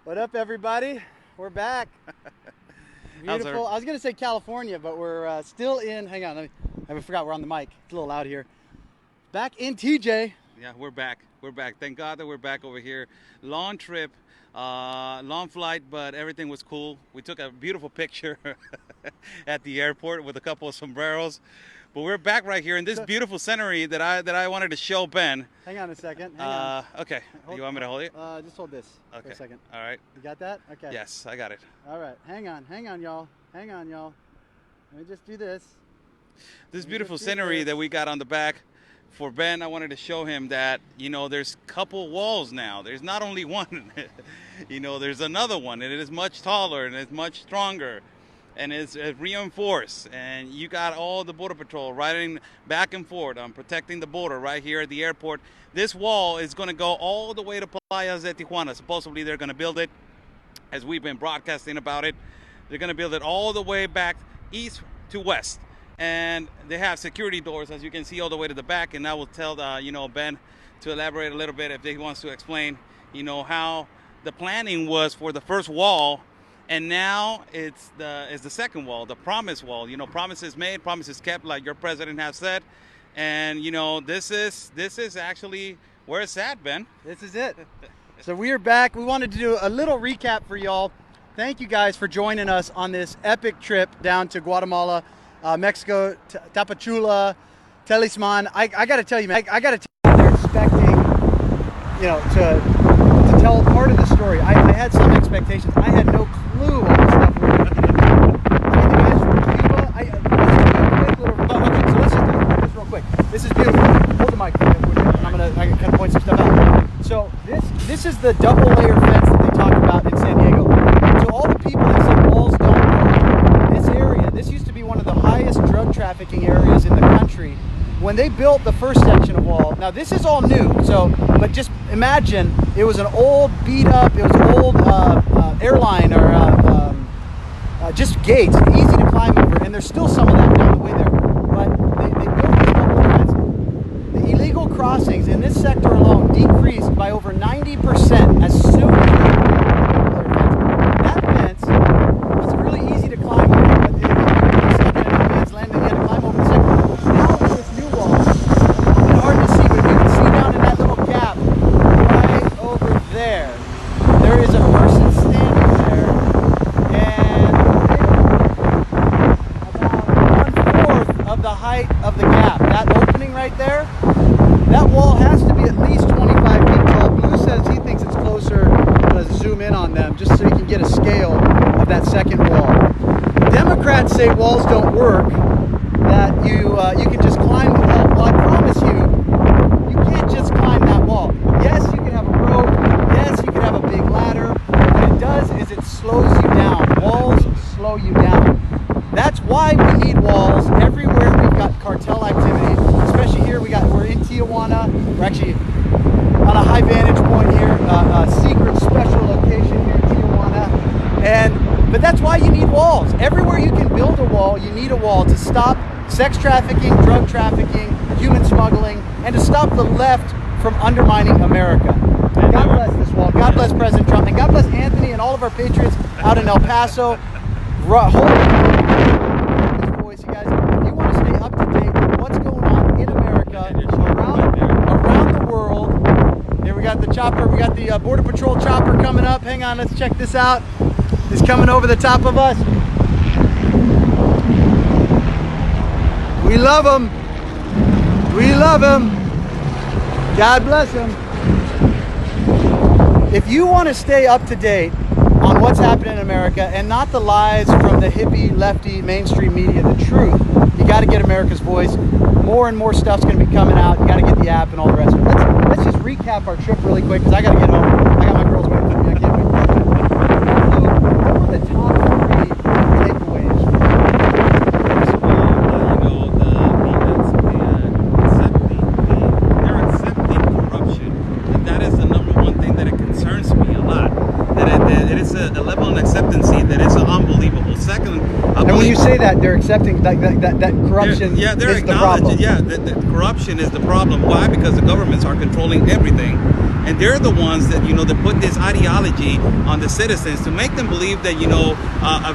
What up, everybody? We're back. Beautiful. I was going to say California, but we're still in. Hang on. I forgot we're on the mic. It's a little loud here. Back in TJ. Yeah, we're back. We're back. Thank God that we're back over here. Long trip, long flight, but everything was cool. We took a beautiful picture at the airport with a couple of sombreros. But we're back right here in this beautiful scenery that I wanted to show Ben. Hang on a second. Hang on. Okay. You want me to hold it? Just hold this for a second. All right. You got that? Okay. Yes, I got it. All right. Hang on, y'all. Hang on, y'all. Let me just do this. This beautiful scenery that we got on the back. For Ben, I wanted to show him that, there's a couple walls now. There's not only one. There's another one, and it is much taller, and it's much stronger, and it's reinforced. And you got all the Border Patrol riding back and forth on protecting the border right here at the airport. This wall is going to go all the way to Playas de Tijuana. Supposedly, they're going to build it, as we've been broadcasting about it. They're going to build it all the way back east to west. And they have security doors, as you can see, all the way to the back. And I will tell Ben to elaborate a little bit if he wants to explain, how the planning was for the first wall, and now it's the second wall, the promise wall. Promises made, promises kept, like your president has said. And this is actually where it's at, Ben. This is it. So we are back. We wanted to do a little recap for y'all. Thank you guys for joining us on this epic trip down to Guatemala. Mexico, Tapachula, Talisman. I got to tell you, man, I got to tell you, they're expecting, to tell part of the story. I had some expectations. I had no clue all the stuff we were going to do. I mean, the guys from Cuba. Okay, so let's just do this real quick. This is beautiful. Hold the mic. I can kind of point some stuff out. So this is the double layer fence that they talk about in San Diego. So all the people that say walls don't work, this area, this used to be one of the highest drug trafficking areas in the country. When they built the first section of wall, now this is all new, but just imagine it was an old beat up, it was an old airline or just gates, easy to climb over, and there's still some of that down the way there. But they built this double fence. The illegal crossings in this sector alone decreased by over 90% as soon as they built the double layer fence. That fence was really easy to climb over, but it was stuck in a no man's land, and you had to climb over the second. Now with this new wall, it's hard to see, but if you can see down in that little gap right over there, there is a person standing there, and about 1/4 of the height of the gap. That opening right there, that wall has to be at least 25 feet tall. Blue says he thinks it's closer. I'm going to zoom in on them just so you can get a scale of that second wall. Democrats say walls don't work, that you can just climb the wall. Well, I promise you, you can't just climb that wall. Yes, you can have a rope. Yes, you can have a big ladder. What it does is it slows you down. Walls slow you down. That's why we need walls everywhere. We've got cartel activity, especially here. We're in Tijuana. We're actually on a high vantage point here, a secret special location here in Tijuana. But that's why you need walls. Everywhere you can build a wall, you need a wall to stop sex trafficking, drug trafficking, human smuggling, and to stop the left from undermining America. God bless this wall. God bless President Trump, and God bless Anthony and all of our patriots out in El Paso. Hold this voice, you guys. If you want to stay up to date with what's going on in America, around the world, here we got the chopper. We got the Border Patrol chopper coming up. Hang on, let's check this out. It's coming over the top of us. We love them. We love them. God bless them. If you want to stay up to date on what's happening in America and not the lies from the hippie, lefty, mainstream media, the truth, you got to get America's voice. More and more stuff's going to be coming out. You got to get the app and all the rest of it. Let's just recap our trip really quick because I got to get home. I got my girls waiting for me. I can't wait. What were the top 3 takeaways? First of all, they're accepting corruption, and that is the number one thing that it concerns me a lot. That it is a level of acceptancy that is unbelievable. Second, and when you say that, they're accepting that corruption they're is the problem. Yeah, that corruption is the problem. Why? Because the governments are controlling everything. and they're the ones that that put this ideology on the citizens to make them believe that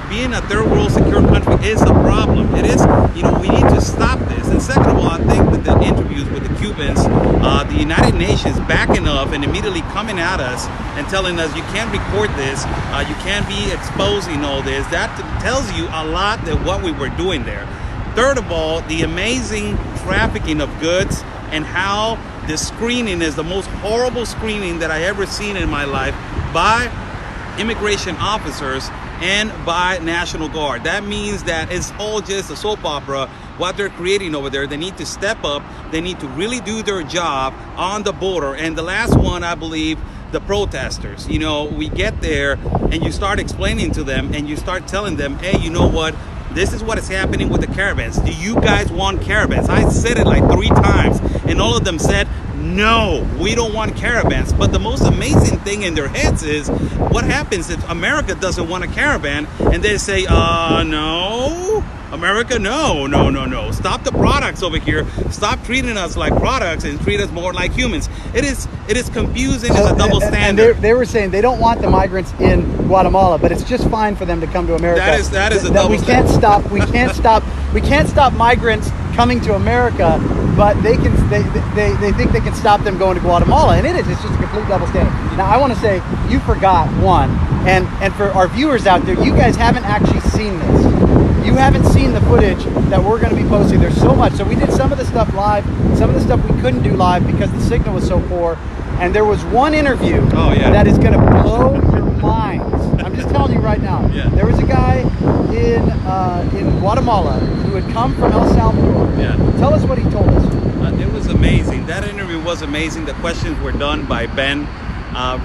being a third world secure country is a problem. It is, we need to stop this. And second of all, I think that the interviews with the Cubans, the United Nations backing up and immediately coming at us and telling us you can't record this, you can't be exposing all this, that tells you a lot that what we were doing there. Third of all, the amazing trafficking of goods and how the screening is the most horrible screening that I ever seen in my life by immigration officers and by National Guard. That means that it's all just a soap opera what they're creating over there. They need to step up. They need to really do their job on the border. And the last one, I believe, the protesters. We get there and you start explaining to them and you start telling them, hey, you know what? This is what is happening with the caravans. Do you guys want caravans? I said it like 3 times and all of them said, no, we don't want caravans. But the most amazing thing in their heads is what happens if America doesn't want a caravan and they say, no, America, no. Stop the products over here. Stop treating us like products and treat us more like humans. It is confusing. It's a double standard. And they were saying they don't want the migrants in Guatemala, but it's just fine for them to come to America. That is a double standard. We can't stop migrants coming to America, but they think they can stop them going to Guatemala, and it's just a complete double standard. Now I want to say you forgot one, and for our viewers out there, you guys haven't actually seen this. You haven't seen the footage that we're going to be posting. There's so much. So we did some of the stuff live, some of the stuff we couldn't do live because the signal was so poor. And there was one interview that is going to blow your minds. I'm just telling you right now. Yeah. There was a guy in Guatemala who had come from El Salvador. Yeah. Tell us what he told us. It was amazing. That interview was amazing. The questions were done by Ben.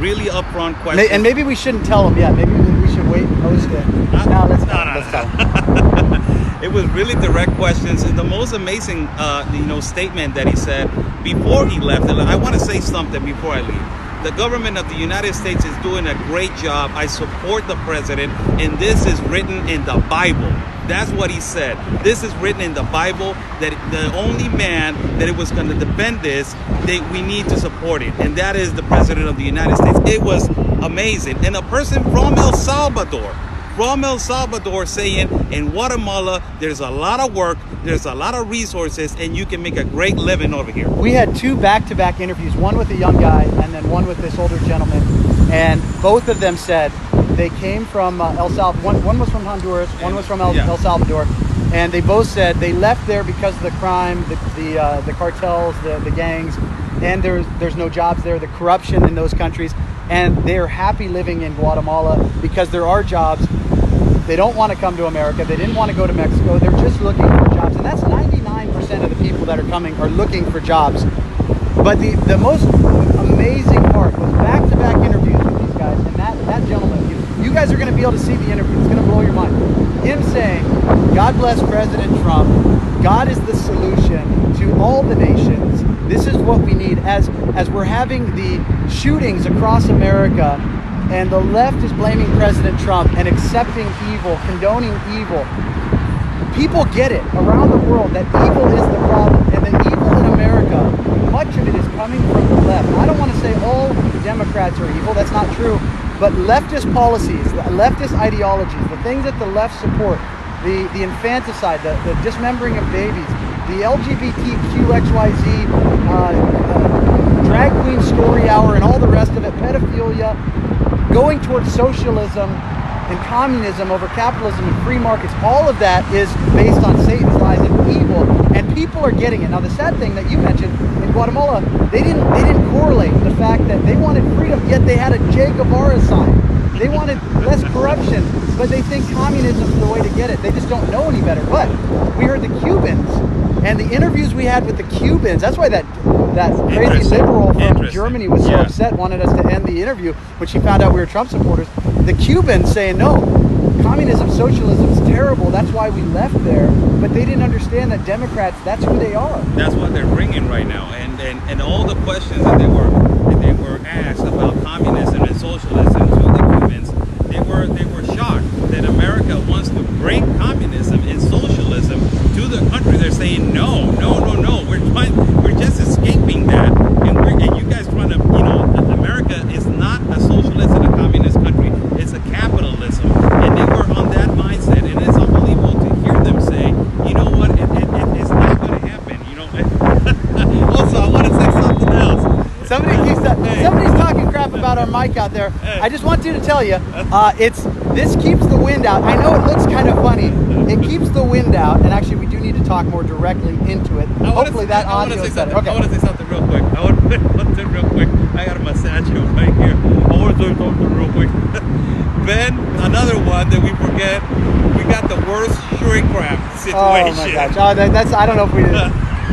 Really upfront questions. And maybe we shouldn't tell him yet. Maybe we should wait and post it. Let's tell him. It was really direct questions, and the most amazing, statement that he said before he left. And I want to say something before I leave. The government of the United States is doing a great job. I support the president, and this is written in the Bible. That's what he said. This is written in the Bible, that the only man that it was going to defend this, that we need to support it, and that is the president of the United States. It was amazing. And a person from El Salvador saying, in Guatemala, there's a lot of work, there's a lot of resources, and you can make a great living over here. We had 2 back-to-back interviews, one with a young guy and then one with this older gentleman, and both of them said they came from El Salvador. One was from Honduras, one was from El Salvador, and they both said they left there because of the crime, the cartels, the gangs, and there's no jobs there, the corruption in those countries, and they're happy living in Guatemala because there are jobs. They don't want to come to America. They didn't want to go to Mexico. They're just looking for jobs, and that's 99% of the people that are coming are looking for jobs. But the most amazing part was back-to-back interviews with these guys, and that gentleman, you guys are going to be able to see the interview. It's going to blow your mind. Him saying, God bless President Trump. God is the solution to all the nations. This is what we need. As we're having the shootings across America, and the left is blaming President Trump and accepting evil, condoning evil. People get it around the world that evil is the problem, and the evil in America, much of it is coming from the left. I don't want to say all Democrats are evil, that's not true, but leftist policies, leftist ideologies, the things that the left support, the infanticide, the dismembering of babies, the LGBTQXYZ, drag queen story hour and all the rest of it, pedophilia, going towards socialism and communism over capitalism and free markets, all of that is based on Satan's lies and evil, and people are getting it. Now, the sad thing that you mentioned, in Guatemala, they didn't correlate the fact that they wanted freedom, yet they had a Che Guevara sign. They wanted less corruption, but they think communism is the way to get it. They just don't know any better. But we heard the Cubans, and the interviews we had with the Cubans, that's why that crazy liberal from Germany was so upset, wanted us to end the interview when she found out we were Trump supporters. The Cubans saying, no, communism, socialism is terrible, that's why we left there. But they didn't understand that Democrats, that's who they are. That's what they're bringing right now. And all the questions that they were asked about communism and socialism to the Cubans, they were shocked that America wants to bring communism and socialism to the country. They're saying no, we're just escaping that, and you guys trying to not a socialist and a communist country. It's a capitalism. And they were on that mindset. And it's unbelievable to hear them say, you know what, it's not going to happen. You know. Also, I want to say something else. Somebody's talking crap about our mic out there. Hey. I just want you to tell you, this keeps the wind out. I know it looks kind of funny. It keeps the wind out, and actually we do need to talk more directly into it. Hopefully that audio is better. Okay. I want to say something real quick. I want to say something real quick. I got a mustache right here. I want to say something real quick. Ben, another one that we forget. We got the worst shrink wrap situation. Oh my gosh! That's I don't know if we did.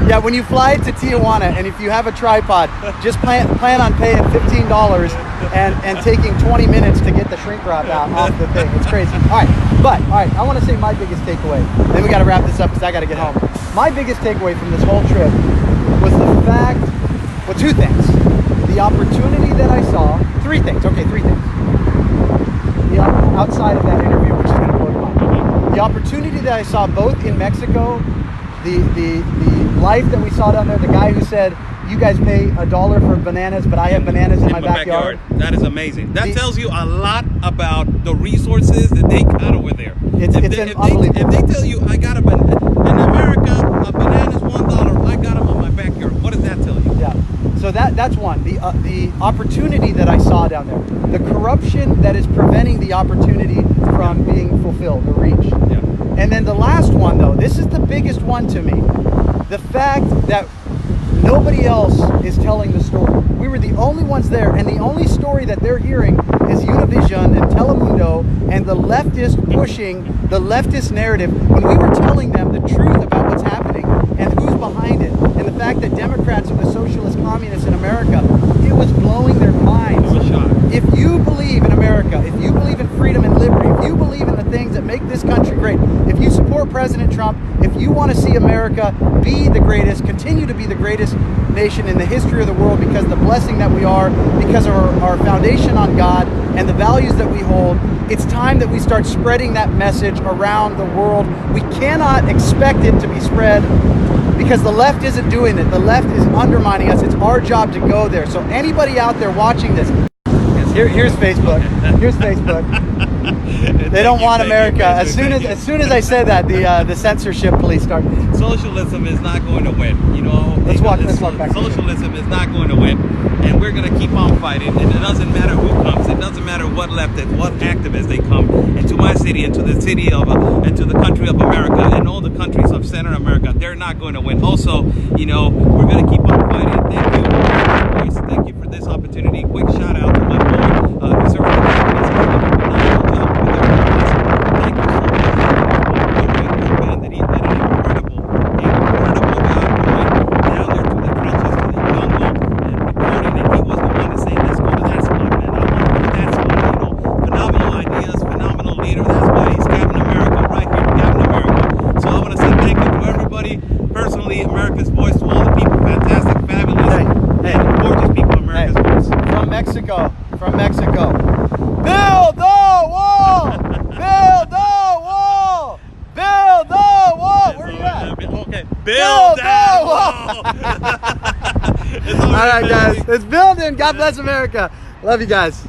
Yeah, when you fly to Tijuana and if you have a tripod, just plan on paying $15 and taking 20 minutes to get the shrink wrap out off the thing. It's crazy. All right, I want to say my biggest takeaway. Then we got to wrap this up because I got to get home. My biggest takeaway from this whole trip was the fact, well, two things. The opportunity that I saw, three things. Okay, three things. Outside of that interview, which is going to blow your mind. The opportunity that I saw both in Mexico, the life that we saw down there, the guy who said, you guys pay $1 for bananas, but I have bananas in my backyard. That is amazing. That tells you a lot about the resources that they got over there. If they tell you, I got a banana, in America, a banana is $1, I got them in my backyard. What does that tell you? Yeah. So that's one. The opportunity that I saw down there, the corruption that is preventing the opportunity from being fulfilled or reached. Yeah. And then the last one, though, this is the biggest one to me. The fact that nobody else is telling the story. We were the only ones there, and the only story that they're hearing is Univision and Telemundo and the leftist pushing the leftist narrative. When we were telling them the truth about what's happening and who's behind it, and the fact that Democrats are the socialist communists in America, it was blowing their minds. It was a shock. If you believe in America, if you believe in freedom and liberty, if you believe in the things that make this country great, if you support President Trump, if you want to see America be the greatest, continue to be the greatest nation in the history of the world because of the blessing that we are, because of our foundation on God and the values that we hold, it's time that we start spreading that message around the world. We cannot expect it to be spread because the left isn't doing it. The left is undermining us. It's our job to go there. So anybody out there watching this, here's Facebook. Here's Facebook. They don't want America. As soon as I said that, the censorship police started. Socialism is not going to win. You know, let's walk back. Socialism is not going to win, and we're going to keep on fighting. And it doesn't matter who comes. It doesn't matter what leftist, what activists they come into my city, into the city of, into the country of America, and all the countries of Central America. They're not going to win. Also, you know, we're going to keep on fighting. Thank you, voice. Thank you for this opportunity. Quick shout out to my boy, conservative activist. Thank you so much. Man, that he did an incredible job going down there to the trenches, to the jungle, and recording. And he was the one to say, let's go to that spot, man. I want to go to that spot. You know, phenomenal ideas, phenomenal leader. That's why he's Captain America right here, Captain America. So I want to say thank you to everybody. Personally, America's voice to all the people. Fantastic, fabulous, and gorgeous people. America's voice. From Mexico. Build the wall! Build the wall! Build the wall! Where are you at? Okay, build that wall! All right, guys. It's building. God bless America. Love you guys.